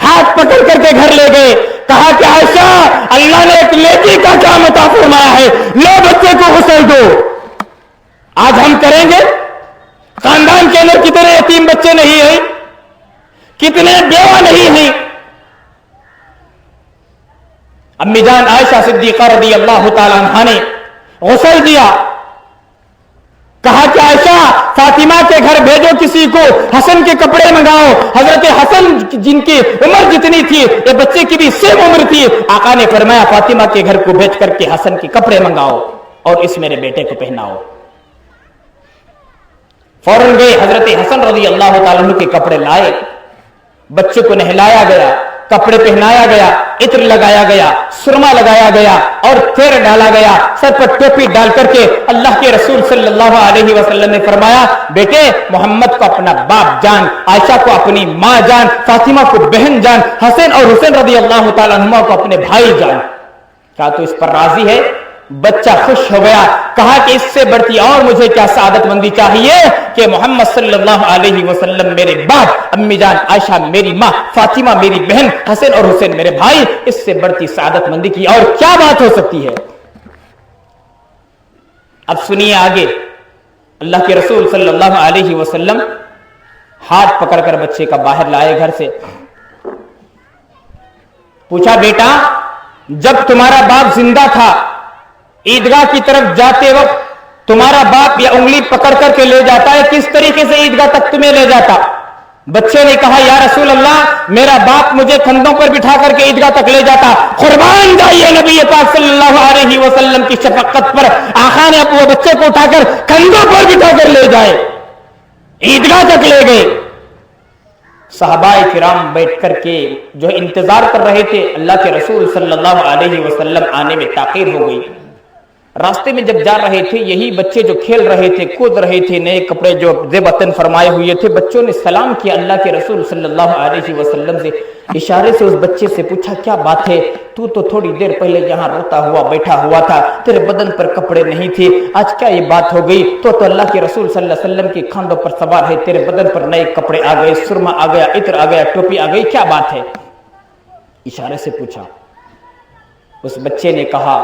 ہاتھ پکڑ کر کے گھر لے گئے. کہا کہ عائشہ اللہ نے ایک لیڈی کا کام عطا فرمایا ہے, لو بچے کو غسل دو. آج ہم کریں گے؟ خاندان کے اندر کتنے یتیم بچے نہیں ہیں, کتنے بیوہ نہیں ہیں. امی جان عائشہ صدیقہ رضی اللہ تعالی عنہا نے غسل دیا. کہا کہ عائشہ فاطمہ کے گھر بھیجو کسی کو, حسن کے کپڑے منگاؤ. حضرت حسن جن کی عمر جتنی تھی, یہ بچے کی بھی سیم عمر تھی. آقا نے فرمایا فاطمہ کے گھر کو بھیج کر کے حسن کے کپڑے منگاؤ اور اس میرے بیٹے کو پہناؤ. فوراً گئے, حضرت حسن رضی اللہ تعالیٰ عنہ کے کپڑے لائے, بچے کو نہلایا گیا, کپڑے پہنایا گیا, عطر لگایا گیا, سرما لگایا گیا اور تیر ڈالا گیا, سر پر ٹوپی ڈال کر کے اللہ کے رسول صلی اللہ علیہ وسلم نے فرمایا بیٹے محمد کو اپنا باپ جان, عائشہ کو اپنی ماں جان, فاطمہ کو بہن جان, حسن اور حسین رضی اللہ تعالیٰ عنہما کو اپنے بھائی جان. کہا تو اس پر راضی ہے؟ بچہ خوش ہو گیا. کہا کہ اس سے بڑھتی اور مجھے کیا سعادت مندی چاہیے کہ محمد صلی اللہ علیہ وسلم میرے باپ, امی جان عائشہ میری ماں, فاطمہ میری بہن, حسن اور حسین میرے بھائی. اس سے بڑھتی سعادت مندی کی اور کیا بات ہو سکتی ہے؟ اب سنیے آگے. اللہ کے رسول صلی اللہ علیہ وسلم ہاتھ پکڑ کر بچے کا باہر لائے گھر سے. پوچھا بیٹا جب تمہارا باپ زندہ تھا عیدگاہ کی طرف جاتے وقت تمہارا باپ یا انگلی پکڑ کر کے لے جاتا ہے, کس طریقے سے عیدگاہ تک تمہیں لے جاتا؟ بچے نے کہا یا رسول اللہ میرا باپ مجھے کندھوں پر بٹھا کر کے عیدگاہ تک لے جاتا. قربان جائیے نبی پاک صلی اللہ علیہ وسلم کی شفقت پر, آقا نے وہ بچے کو اٹھا کر کندھوں پر بٹھا کر لے جائے, عیدگاہ تک لے گئے. صحابہ کرام بیٹھ کر کے جو انتظار کر رہے تھے, اللہ کے رسول صلی اللہ علیہ وسلم آنے میں تاخیر ہو گئی. راستے میں جب جا رہے تھے یہی بچے جو کھیل رہے تھے, کود رہے تھے, نئے کپڑے جو زیب وطن فرمائے ہوئے تھے, بچوں نے سلام کیا. اللہ کے رسول صلی اللہ علیہ وسلم سے اشارے سے اس بچے سے پوچھا کیا بات ہے, تو تھوڑی دیر پہلے یہاں روتا ہوا بیٹھا ہوا تھا, تیرے بدن پر کپڑے نہیں تھے, آج کیا یہ بات ہو گئی؟ تو اللہ کے رسول صلی اللہ علیہ وسلم کے کھانڈوں پر سوار ہے, تیرے بدن پر نئے کپڑے آ گئے, سرما آ گیا, عطر آ گیا, ٹوپی آ گئی, کیا بات ہے؟ اشارے سے پوچھا. اس بچے نے کہا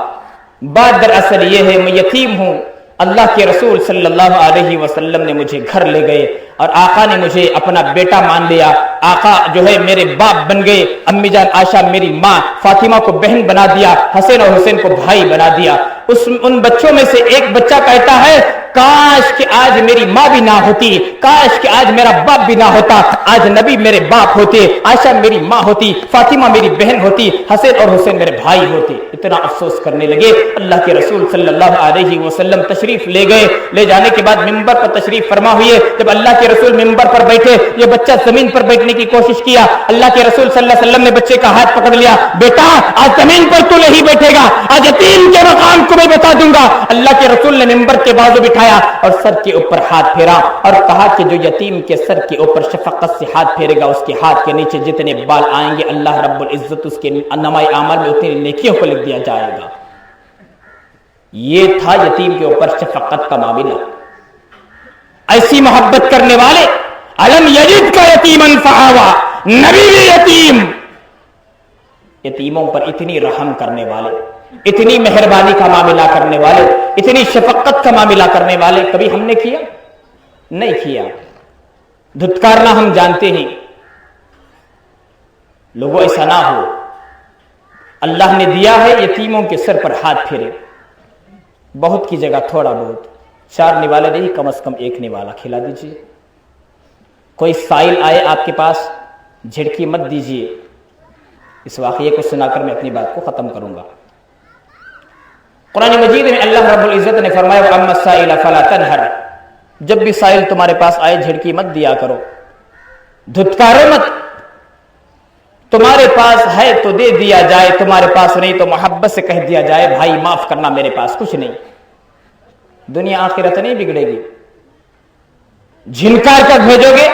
بات دراصل یہ ہے میں یتیم ہوں, اللہ کے رسول صلی اللہ علیہ وسلم نے مجھے گھر لے گئے اور آقا نے مجھے اپنا بیٹا مان لیا. آقا جو ہے میرے باپ بن گئے, امی جان عائشہ میری ماں, فاطمہ کو بہن بنا دیا, حسین اور حسین کو بھائی بنا دیا. ان بچوں میں سے ایک بچہ کہتا ہے کاش کہ آج میری ماں بھی نہ ہوتی, کاش کہ آج میرا باپ بھی نہ ہوتا, آج نبی میرے باپ ہوتے, عائشہ میری ماں ہوتی, فاطمہ میری بہن ہوتی, حسین اور حسین میرے بھائی ہوتے. اتنا افسوس کرنے لگے. اللہ کے رسول صلی اللہ علیہ وسلم تشریف لے گئے. لے جانے کے بعد منبر پر تشریف فرما ہوئے. جب اللہ کے رسول منبر پر بیٹھے, یہ بچہ زمین پر بیٹھنے کی کوشش کیا. اللہ کے رسول صلی اللہ علیہ وسلم نے بچے کا ہاتھ پکڑ لیا, بیٹا آج زمین پر تو نہیں بیٹھے گا, آج یتیم کے مقام کو میں بتا دوں گا. اللہ کے رسول نے منبر کے بازو بٹھایا اور سر کے اوپر ہاتھ پھیرا اور کہا کہ جو یتیم کے سر کے اوپر شفقت سے ہاتھ پھیرے گا, اس کے ہاتھ کے نیچے جتنے بال آئیں گے اللہ رب العزت اس کے نامۂ اعمال میں اتنی نیکیوں کو لکھ دیا جائے گا. یہ تھا یتیم کے اوپر شفقت کا معاملہ. ایسی محبت کرنے والے, الم یجد کا یتیمن فآوا, نبی بھی یتیم, یتیموں پر اتنی رحم کرنے والے, اتنی مہربانی کا معاملہ کرنے والے, اتنی شفقت کا معاملہ کرنے والے کبھی ہم نے کیا؟ نہیں کیا. دھتکارنا ہم جانتے ہیں, لوگوں ایسا نہ ہو. اللہ نے دیا ہے یتیموں کے سر پر ہاتھ پھیرے. بہت کی جگہ تھوڑا بہت, 4 نوالے نہیں, کم از کم 1 نوالا کھلا دیجیے. کوئی سائل آئے آپ کے پاس, جھڑکی مت دیجیے. اس واقعے کو سنا کر میں اپنی بات کو ختم کروں گا. قرآن مجید میں اللہ رب العزت نے فرمایا وَأَمَّا السَّائِلَ فَلَا تَنْهَرْ, جب بھی سائل تمہارے پاس آئے جھڑکی مت دیا کرو, دھتکارو مت. تمہارے پاس ہے تو دے دیا جائے, تمہارے پاس نہیں تو محبت سے کہہ دیا جائے بھائی معاف کرنا میرے پاس کچھ نہیں. دنیا آخرت نہیں بگڑے گی. جھنکار کر بھیجو گے,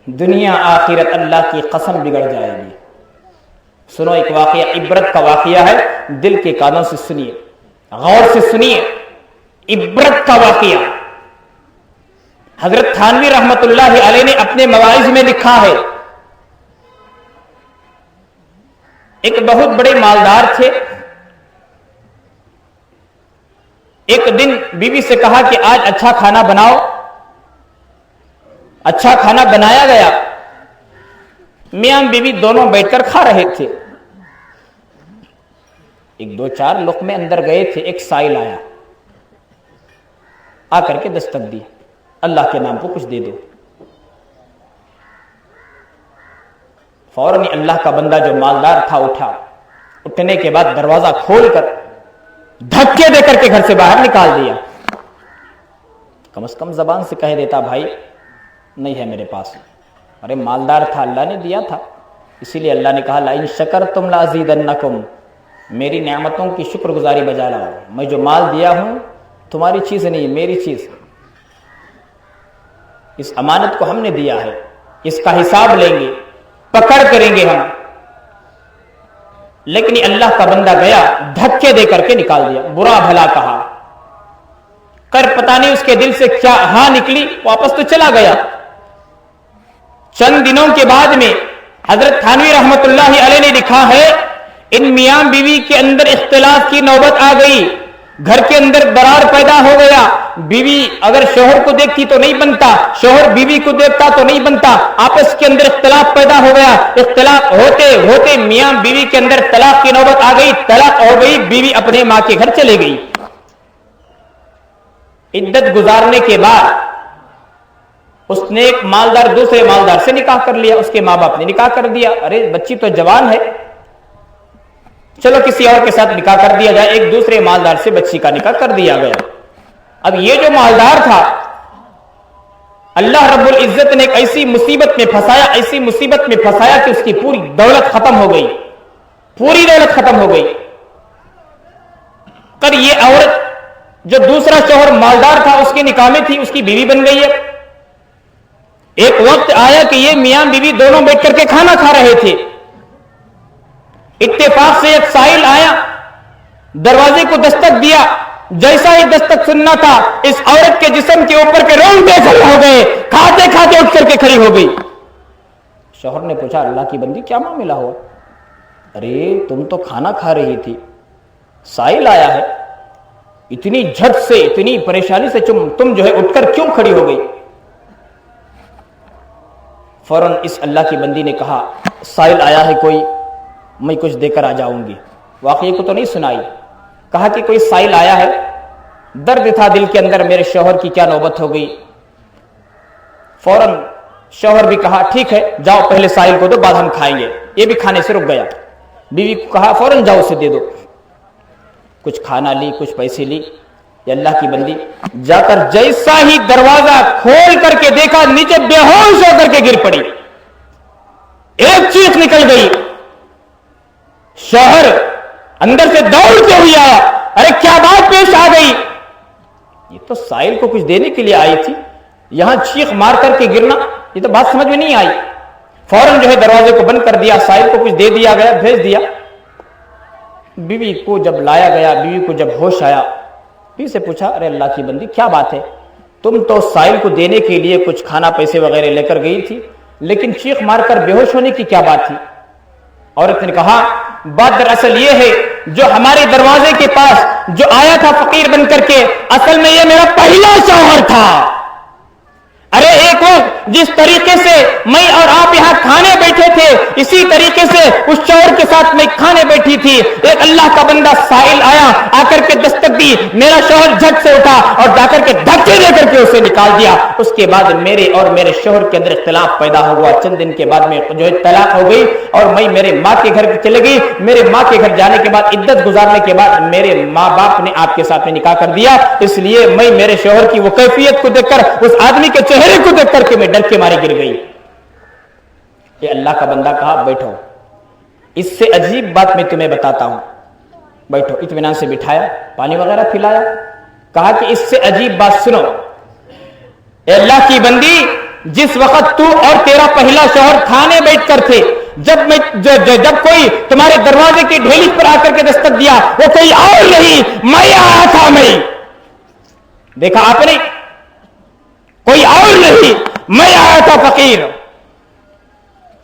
دنیا آخرت اللہ کی قسم بگڑ جائے گی. سنو ایک واقعہ, عبرت کا واقعہ ہے, دل کے کانوں سے سنیے, غور سے سنیے. عبرت کا واقعہ حضرت تھانوی رحمت اللہ علیہ نے اپنے مواعظ میں لکھا ہے. ایک بہت بڑے مالدار تھے. ایک دن بیوی سے کہا کہ آج اچھا کھانا بناؤ. اچھا کھانا بنایا گیا. میاں بیوی دونوں بیٹھ کر کھا رہے تھے. 1-2-4 لقمے اندر گئے تھے, ایک سائل آیا, آ کر کے دستک دی, اللہ کے نام کو کچھ دے دو. فوراً اللہ کا بندہ جو مالدار تھا اٹھا. اٹھنے کے بعد دروازہ کھول کر دھکے دے کر کے گھر سے باہر نکال دیا. کم از کم زبان سے کہہ دیتا بھائی نہیں ہے میرے پاس. ارے مالدار تھا, اللہ نے دیا تھا, اسی لیے اللہ نے کہا لئن شکرتم لازیدنکم, میری نعمتوں کی شکر گزاری بجا لاؤ. میں جو مال دیا ہوں تمہاری چیز نہیں, میری چیز. اس امانت کو ہم نے دیا ہے, اس کا حساب لیں گے, پکڑ کریں گے ہم. لیکن اللہ کا بندہ گیا, دھکے دے کر کے نکال دیا, برا بھلا کہا کر, پتہ نہیں اس کے دل سے کیا ہاں نکلی, واپس تو چلا گیا. چند دنوں کے بعد میں حضرت تھانوی رحمت اللہ علیہ نے لکھا ہے ان میاں بیوی کے اندر اختلاف کی نوبت آ گئی. گھر کے اندر درار پیدا ہو گیا. بیوی اگر شوہر کو دیکھتی تو نہیں بنتا, شوہر بیوی کو دیکھتا تو نہیں بنتا. آپس کے اندر اختلاف پیدا ہو گیا. اختلاف ہوتے ہوتے میاں بیوی کے اندر طلاق کی نوبت آ گئی. طلاق ہو گئی, بیوی اپنے ماں کے گھر چلے گئی. عدت گزارنے کے بعد اس نے ایک مالدار دوسرے مالدار سے نکاح کر لیا، اس کے ماں باپ نے نکاح کر دیا، ارے بچی تو جوان ہے، چلو کسی اور کے ساتھ نکاح کر دیا جائے، ایک دوسرے مالدار سے بچی کا نکاح کر دیا گیا۔ اب یہ جو مالدار تھا اللہ رب العزت نے ایک ایسی مصیبت میں پھنسایا، ایسی مصیبت میں پھنسایا کہ اس کی پوری دولت ختم ہو گئی، پوری دولت ختم ہو گئی۔ پر یہ عورت جو دوسرا شوہر مالدار تھا اس کے نکاح میں تھی، اس کی بیوی بن گئی ہے۔ ایک وقت آیا کہ یہ میاں بیوی دونوں بیٹھ کر کے کھانا کھا رہے تھے، اتفاق سے ایک سائل آیا، دروازے کو دستک دیا، جیسا ہی دستک سننا تھا اس عورت کے جسم کے اوپر کے رونگٹے کھڑے ہو گئے، کھاتے کھاتے اٹھ کر کے کھڑی ہو گئی۔ شوہر نے پوچھا اللہ کی بندی کیا معاملہ ہوا؟ ارے تم تو کھانا کھا رہی تھی، سائل آیا ہے، اتنی جھٹ سے اتنی پریشانی سے تم جو ہے اٹھ کر کیوں کھڑی ہو گئی؟ فوراً اس اللہ کی بندی نے کہا سائل آیا ہے کوئی، میں کچھ دے کر آ جاؤں گی۔ واقعے کو تو نہیں سنائی، کہا کہ کوئی سائل آیا ہے، درد تھا دل کے اندر میرے شوہر کی کیا نوبت ہو گئی۔ فوراً شوہر بھی کہا ٹھیک ہے جاؤ پہلے سائل کو دو بعد ہم کھائیں گے، یہ بھی کھانے سے رک گیا۔ بیوی کو کہا فوراً جاؤ اسے دے دو، کچھ کھانا لی کچھ پیسے لی۔ یہ اللہ کی بندی جا کر جیسا ہی دروازہ کھول کر کے دیکھا نیچے بے ہوش ہو کر کے گر پڑی، ایک چیخ نکل گئی۔ شوہر اندر سے دوڑتے ہوئے آیا، ارے کیا بات پیش آ گئی؟ یہ تو سائل کو کچھ دینے کے لیے آئی تھی، یہاں چیخ مار کر کے گرنا، یہ تو بات سمجھ میں نہیں آئی۔ فوراً جو ہے دروازے کو بند کر دیا، سائل کو کچھ دے دیا گیا، بھیج دیا۔ بیوی کو جب لایا گیا، بیوی کو جب ہوش آیا، بیوی سے پوچھا ارے اللہ کی بندی کیا بات ہے؟ تم تو سائل کو دینے کے لیے کچھ کھانا پیسے وغیرہ لے کر گئی تھی، لیکن چیخ مار کر بے ہوش ہونے کی کیا بات تھی؟ عورت نے کہا بات دراصل یہ ہے جو ہمارے دروازے کے پاس جو آیا تھا فقیر بن کر کے، اصل میں یہ میرا پہلا شوہر تھا۔ ارے ایک وقت جس طریقے سے میں اور آپ یہاں کھانے بیٹھے تھے، اسی طریقے سے اس شوہر کے ساتھ میں کھانے بیٹھی تھی، ایک اللہ کا بندہ سائل آیا، آ کر کے دستک دی، میرا شوہر جھٹ سے اٹھا اور جا کر کے دھکے دے کر کے اسے نکال دیا۔ اس کے بعد میرے اور میرے شوہر کے اندر اختلاف پیدا ہوا، چند دن کے بعد میں جو ہے طلاق ہو گئی اور میں میرے ماں کے گھر چلے گئی۔ میرے ماں کے گھر جانے کے بعد عدت گزارنے کے بعد میرے ماں باپ نے آپ کے ساتھ میں نکاح کر دیا، اس لیے میں میرے شوہر کی وہ کیفیت کو دیکھ کر، اس آدمی کے چہرے کو دیکھ کر کے میں ڈر کے مارے گر گئی۔ یہ اللہ کا بندہ کہا بیٹھو، اس سے عجیب بات میں تمہیں بتاتا ہوں، بیٹھو۔ اطمینان سے بٹھایا، پانی وغیرہ پلایا، کہا کہ اس سے عجیب بات سنو، اے اللہ کی بندی، جس وقت تو اور تیرا پہلا شوہر کھانے بیٹھ کر تھے، جب کوئی تمہارے دروازے کی ڈھیلی پر آ کر کے دستک دیا، وہ کوئی اور نہیں میں آیا تھا۔ میں دیکھا آپ نے، کوئی اور نہیں میں آیا تھا فقیر،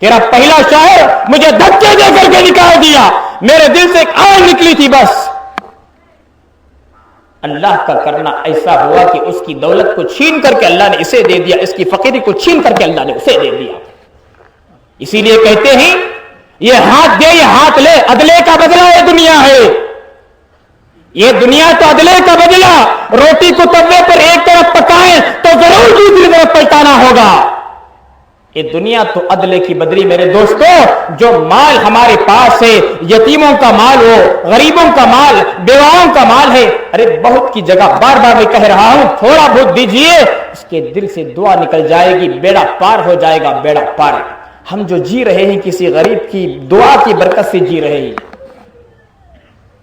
تیرا پہلا شوہر مجھے دھکے دے کر کے نکال دیا، میرے دل سے ایک آگ نکلی تھی بس۔ اللہ کا کرنا ایسا ہوا کہ اس کی دولت کو چھین کر کے اللہ نے اسے دے دیا، اس کی فقیری کو چھین کر کے اللہ نے اسے دے دیا۔ اسی لیے کہتے ہیں یہ ہاتھ دے یہ ہاتھ لے، عدلے کا بدلہ یہ دنیا ہے، یہ دنیا تو عدلے کا بدلہ۔ روٹی کو توے پر ایک طرف پکائیں تو ضرور دوسری طرف پلٹانا ہوگا۔ یہ دنیا تو عدلے کی بدلی۔ میرے دوستو، جو مال ہمارے پاس ہے، یتیموں کا مال ہو، غریبوں کا مال، بیواؤں کا مال ہے، ارے بہت کی جگہ بار بار میں کہہ رہا ہوں تھوڑا بہت دیجئے، اس کے دل سے دعا نکل جائے گی، بیڑا پار ہو جائے گا، بیڑا پار۔ ہم جو جی رہے ہیں کسی غریب کی دعا کی برکت سے جی رہے ہیں،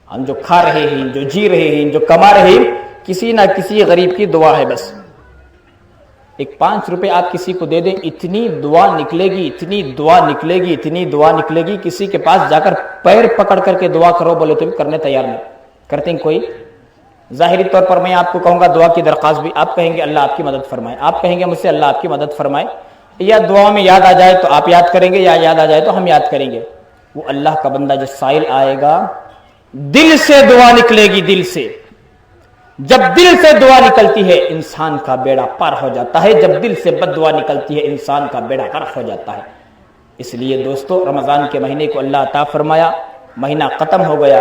ہم جو کھا رہے ہیں، جو جی رہے ہیں، جو کما رہے ہیں، کسی نہ کسی غریب کی دعا ہے بس۔ ایک 5 روپے آپ کسی کو دے دیں، اتنی دعا نکلے گی، اتنی دعا نکلے گی، اتنی دعا نکلے گی، کسی کے پاس جا کر پیر پکڑ کر کے دعا کرو بولے تو بھی کرنے تیار نہیں کرتے ہیں کوئی۔ ظاہری طور پر میں آپ کو کہوں گا دعا کی درخواست بھی، آپ کہیں گے اللہ آپ کی مدد فرمائے، آپ کہیں گے مجھ سے اللہ آپ کی مدد فرمائے، یا دعا میں یاد آ جائے تو آپ یاد کریں گے، یا یاد آ جائے تو ہم یاد کریں گے۔ وہ اللہ کا بندہ جو سائل آئے گا، دل سے دعا نکلے گی، دل سے۔ جب دل سے دعا نکلتی ہے انسان کا بیڑا پار ہو جاتا ہے، جب دل سے بد دعا نکلتی ہے انسان کا بیڑا غرق ہو جاتا ہے۔ اس لیے دوستو، رمضان کے مہینے کو اللہ عطا فرمایا، مہینہ ختم ہو گیا،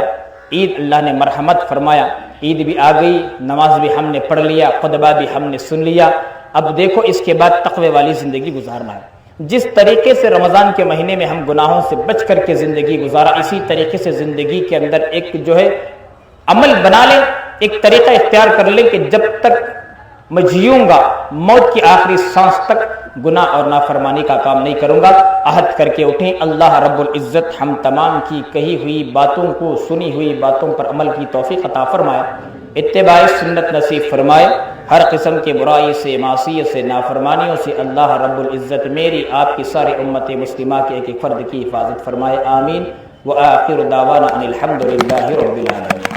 عید اللہ نے مرحمت فرمایا، عید بھی آ گئی، نماز بھی ہم نے پڑھ لیا، خطبہ بھی ہم نے سن لیا، اب دیکھو اس کے بعد تقوی والی زندگی گزارنا ہے. جس طریقے سے رمضان کے مہینے میں ہم گناہوں سے بچ کر کے زندگی گزارا، اسی طریقے سے زندگی کے اندر ایک جو ہے عمل بنا لیں، ایک طریقہ اختیار کر لیں کہ جب تک میں جیوں گا، موت کی آخری سانس تک گناہ اور نافرمانی کا کام نہیں کروں گا. عہد کر کے اٹھیں. اللہ رب العزت ہم تمام کی کہی ہوئی باتوں کو، سنی ہوئی باتوں پر عمل کی توفیق عطا فرمائے، اتباع سنت نصیب فرمائے. ہر قسم کے برائی سے، معصیت سے، نافرمانیوں سے اللہ رب العزت میری آپ کی ساری امت مسلمہ کے ایک ایک فرد کی حفاظت فرمائے. آمین. وآخر دعوانا ان الحمد للہ رب العالمین.